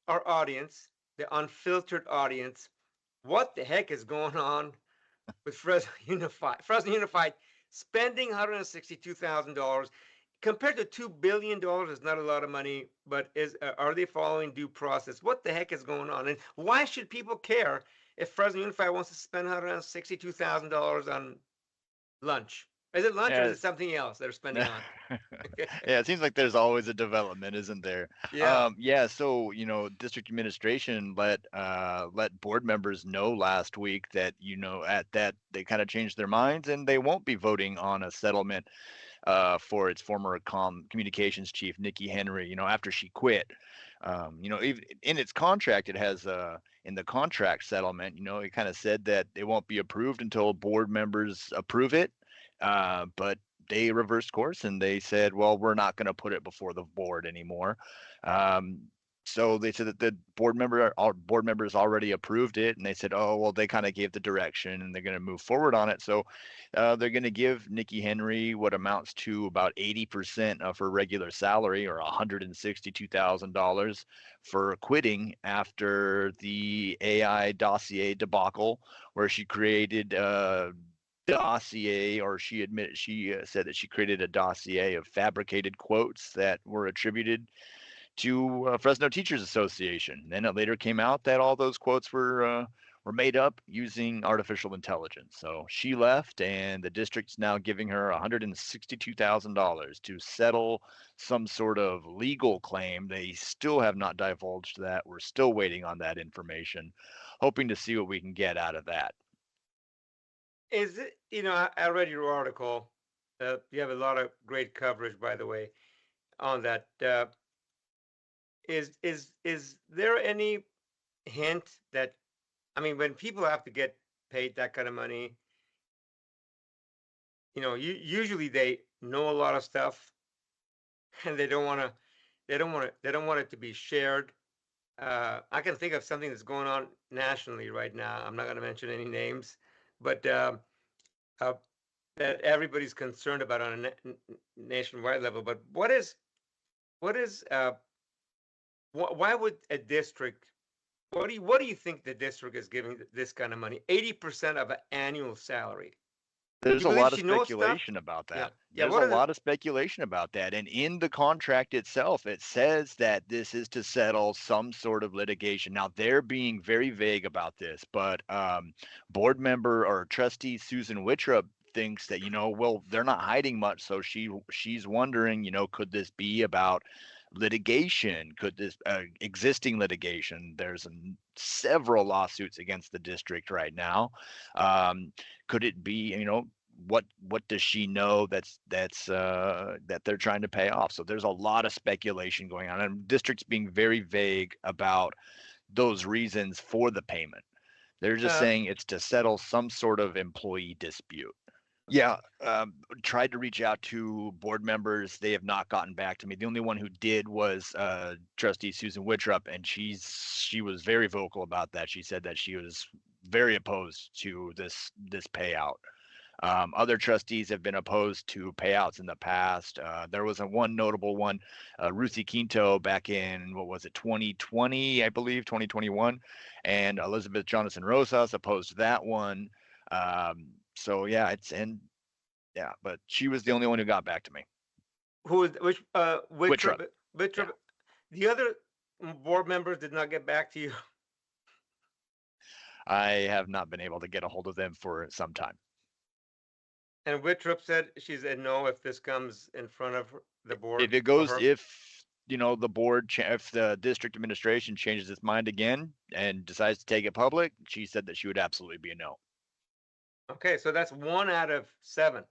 our audience, the unfiltered audience, what the heck is going on with Fresno Unified? Fresno Unified spending $162,000 compared to $2 billion is not a lot of money, but is are they following due process? What the heck is going on, and why should people care if Fresno Unified wants to spend $162,000 on lunch? Is it lunch or is Yeah. it something else they're spending on? Yeah, it seems like there's always a development, isn't there? Yeah. Yeah, so district administration let board members know last week that at that they kind of changed their minds and they won't be voting on a settlement for its former communications chief, Nikki Henry, after she quit. Even in its contract, it has in the contract settlement, it kind of said that it won't be approved until board members approve it. But they reversed course and they said, well, we're not going to put it before the board anymore. Um, so they said that the board members already approved it, and they said, oh well, they kind of gave the direction and they're going to move forward on it. So they're going to give Nikki Henry what amounts to about 80% of her regular salary, or $162,000, for quitting after the AI dossier debacle, where she created dossier, or she said that she created a dossier of fabricated quotes that were attributed to Fresno Teachers Association. Then it later came out that all those quotes were made up using artificial intelligence. So she left, and the district's now giving her $162,000 to settle some sort of legal claim. They still have not divulged that. We're still waiting on that information, hoping to see what we can get out of that. Is it, I read your article. You have a lot of great coverage, by the way, on that. Is there any hint that, I mean, when people have to get paid that kind of money, usually they know a lot of stuff and they don't want it to be shared. I can think of something that's going on nationally right now. I'm not going to mention any names, but uh, that everybody's concerned about on a nationwide level. But what is why would a district? What do you think the district is giving this kind of money? 80% of an annual salary. There's You a believe lot of she knows stuff? speculation about Yeah, that. yeah. There's a What is it? lot of speculation about that. And in the contract itself, it says that this is to settle some sort of litigation. Now, they're being very vague about this, but board member or trustee Susan Wittrup thinks that, well, they're not hiding much. So she's wondering, could this be about litigation? Could this existing litigation? There's several lawsuits against the district right now. Could it be, what does she know that they're trying to pay off? So there's a lot of speculation going on, and districts being very vague about those reasons for the payment. They're just Uh, saying it's to settle some sort of employee dispute. Yeah, tried to reach out to board members. They have not gotten back to me. The only one who did was Trustee Susan Wittrup, and she was very vocal about that. She said that she was very opposed to this payout. Other trustees have been opposed to payouts in the past. There was one notable one, Ruthie Quinto, back in, what was it, 2020, I believe, 2021, and Elizabeth Jonathan Rosas opposed that one. So yeah, but she was the only one who got back to me. who is which? Wittrup. Yeah, Wittrup. The other board members did not get back to you, I have not been able to get a hold of them for some time. and Wittrup said she's a no if this comes in front of the board If it for goes, her. if the board, if the district administration changes its mind again and decides to take it public, she said that she would absolutely be a no. Okay, so that's 1 out of 7.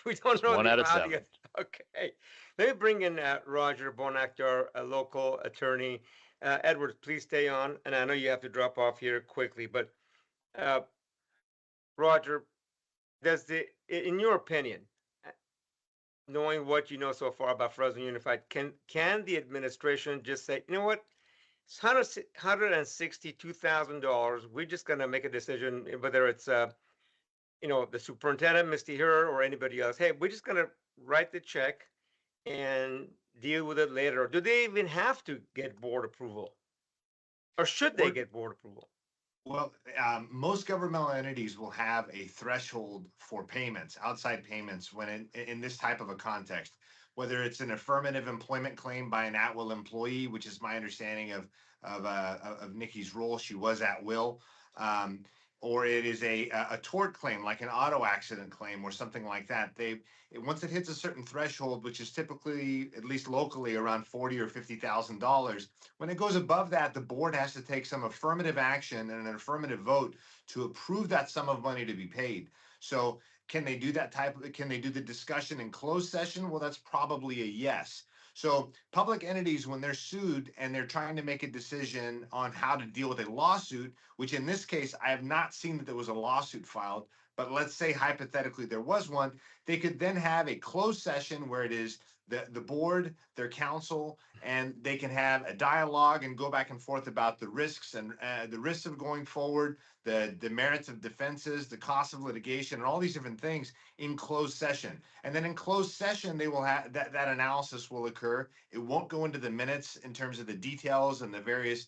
We don't It's know one out of how the seven. other. Okay, let me bring in Roger Bonakdar, a local attorney. Edward, please stay on, and I know you have to drop off here quickly, but uh, Roger, in your opinion, uh, knowing what you know so far about Fresno Unified, can the administration just say, you know what, it's $162,000. We're just gonna make a decision whether it's the superintendent, Misty Her, or anybody else. Hey, we're just gonna write the check and deal with it later. Or do they even have to get board approval? Or should they get board approval? Well, most governmental entities will have a threshold for payments, outside payments, when in this type of a context, whether it's an affirmative employment claim by an at-will employee, which is my understanding of Nikki's role, she was at will, um, or it is a tort claim like an auto accident claim or something like that. Once it hits a certain threshold, which is typically, at least locally, around $40,000 or $50,000. When it goes above that, the board has to take some affirmative action and an affirmative vote to approve that sum of money to be paid. So can they do can they do the discussion in closed session? Well, that's probably a yes. So public entities, when they're sued and they're trying to make a decision on how to deal with a lawsuit, which in this case, I have not seen that there was a lawsuit filed, but let's say hypothetically there was one, they could then have a closed session where it is the board, their counsel, and they can have a dialogue and go back and forth about the risks and the risks of going forward, the merits of defenses, the cost of litigation, and all these different things in closed session. And then in closed session, they will have that analysis will occur. It won't go into the minutes in terms of the details and the various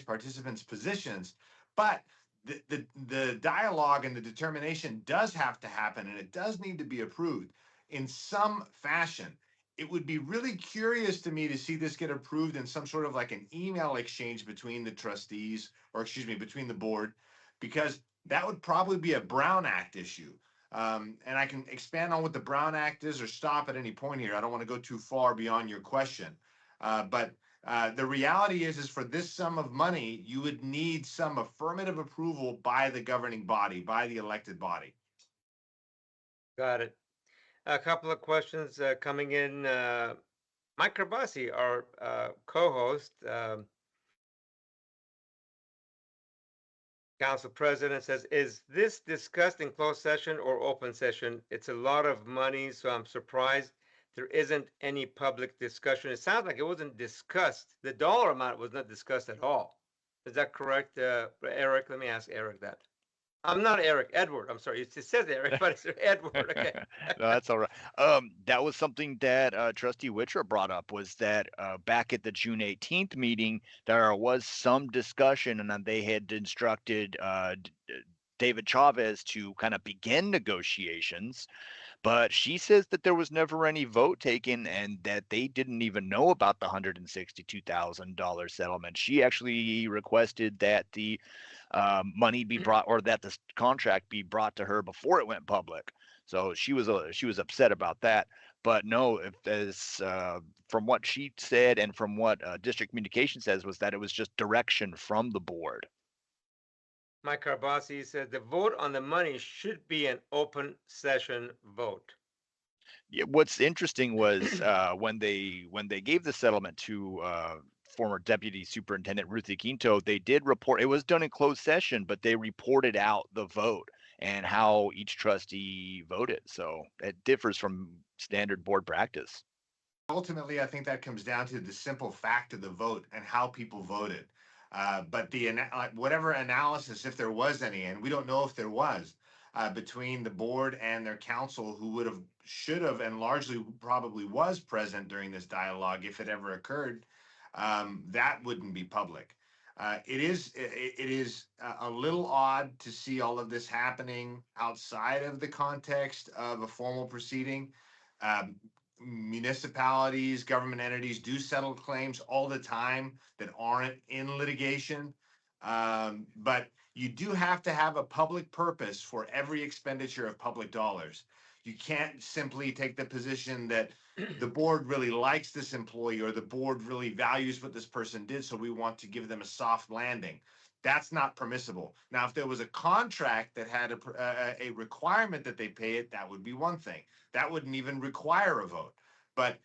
participants' positions, but the dialogue and the determination does have to happen, and it does need to be approved in some fashion. It would be really curious to me to see this get approved in some sort of like an email exchange between the trustees, or excuse me, between the board, because that would probably be a Brown Act issue. And I can expand on what the Brown Act is or stop at any point here. I don't want to go too far beyond your question. But the reality is for this sum of money, you would need some affirmative approval by the governing body, by the elected body. Got it. A couple of questions coming in. Mike Carbasi, our co-host, council president, says, is this discussed in closed session or open session? It's a lot of money, so I'm surprised there isn't any public discussion. It sounds like it wasn't discussed. The dollar amount was not discussed at all. Is that correct, Eric? Let me ask Eric that. I'm not Eric, Edward. I'm sorry. It says Eric, but it's Edward. Okay. No, that's all right. That was something that Trustee Wittrup brought up, was that back at the June 18th meeting, there was some discussion, and then they had instructed David Chavez to kind of begin negotiations. But she says that there was never any vote taken and that they didn't even know about the $162,000 settlement. She actually requested that the money be brought, or that the contract be brought to her before it went public. So she was upset about that. But no, if as from what she said and from what district communication says, was that it was just direction from the board. Mike Carbasi said the vote on the money should be an open session vote. Yeah, what's interesting was when they gave the settlement to former Deputy Superintendent Ruthie Quinto, they did report. It was done in closed session, but they reported out the vote and how each trustee voted. So it differs from standard board practice. Ultimately, I think that comes down to the simple fact of the vote and how people voted. But whatever analysis, if there was any, and we don't know if there was, between the board and their counsel, who should have, and largely probably was present during this dialogue, if it ever occurred, that wouldn't be public. It is a little odd to see all of this happening outside of the context of a formal proceeding. Municipalities, government entities do settle claims all the time that aren't in litigation. But you do have to have a public purpose for every expenditure of public dollars. You can't simply take the position that the board really likes this employee, or the board really values what this person did, so we want to give them a soft landing. That's not permissible. Now, if there was a contract that had a requirement that they pay it, that would be one thing. That wouldn't even require a vote. But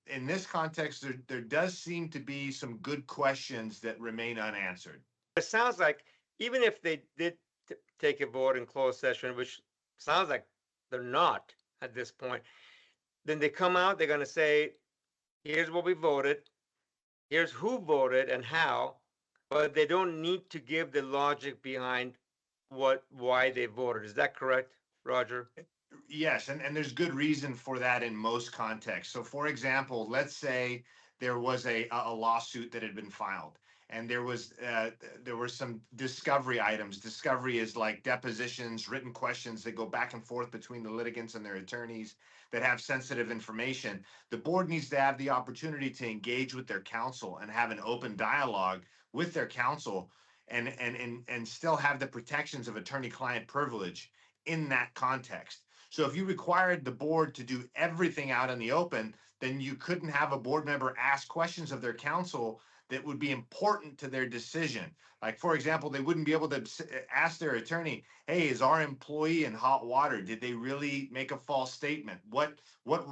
in this context, there does seem to be some good questions that remain unanswered. It sounds like even if they did take a vote in closed session, which sounds like they're not at this point, then they come out, they're going to say, here's what we voted, here's who voted and how, but they don't need to give the logic behind why they voted. Is that correct, Roger? Yes, and there's good reason for that in most contexts. So for example, let's say there was a lawsuit that had been filed, and there were some discovery items. Discovery is like depositions, written questions that go back and forth between the litigants and their attorneys that have sensitive information. The board needs to have the opportunity to engage with their counsel and have an open dialogue with their counsel, and still have the protections of attorney-client privilege in that context. So if you required the board to do everything out in the open, then you couldn't have a board member ask questions of their counsel that would be important to their decision. Like, for example, they wouldn't be able to ask their attorney, hey, is our employee in hot water? Did they really make a false statement? What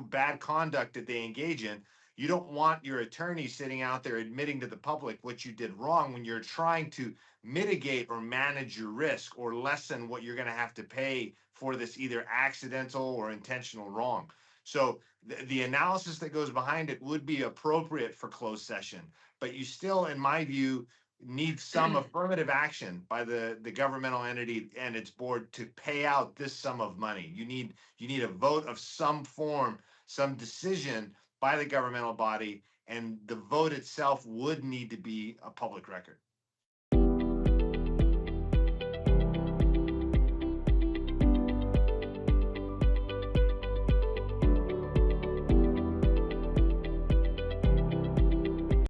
bad conduct did they engage in? You don't want your attorney sitting out there admitting to the public what you did wrong when you're trying to mitigate or manage your risk or lessen what you're going to have to pay for this either accidental or intentional wrong. So the analysis that goes behind it would be appropriate for closed session, but you still, in my view, need some affirmative action by the governmental entity and its board to pay out this sum of money. You need a vote of some form, some decision by the governmental body, and the vote itself would need to be a public record.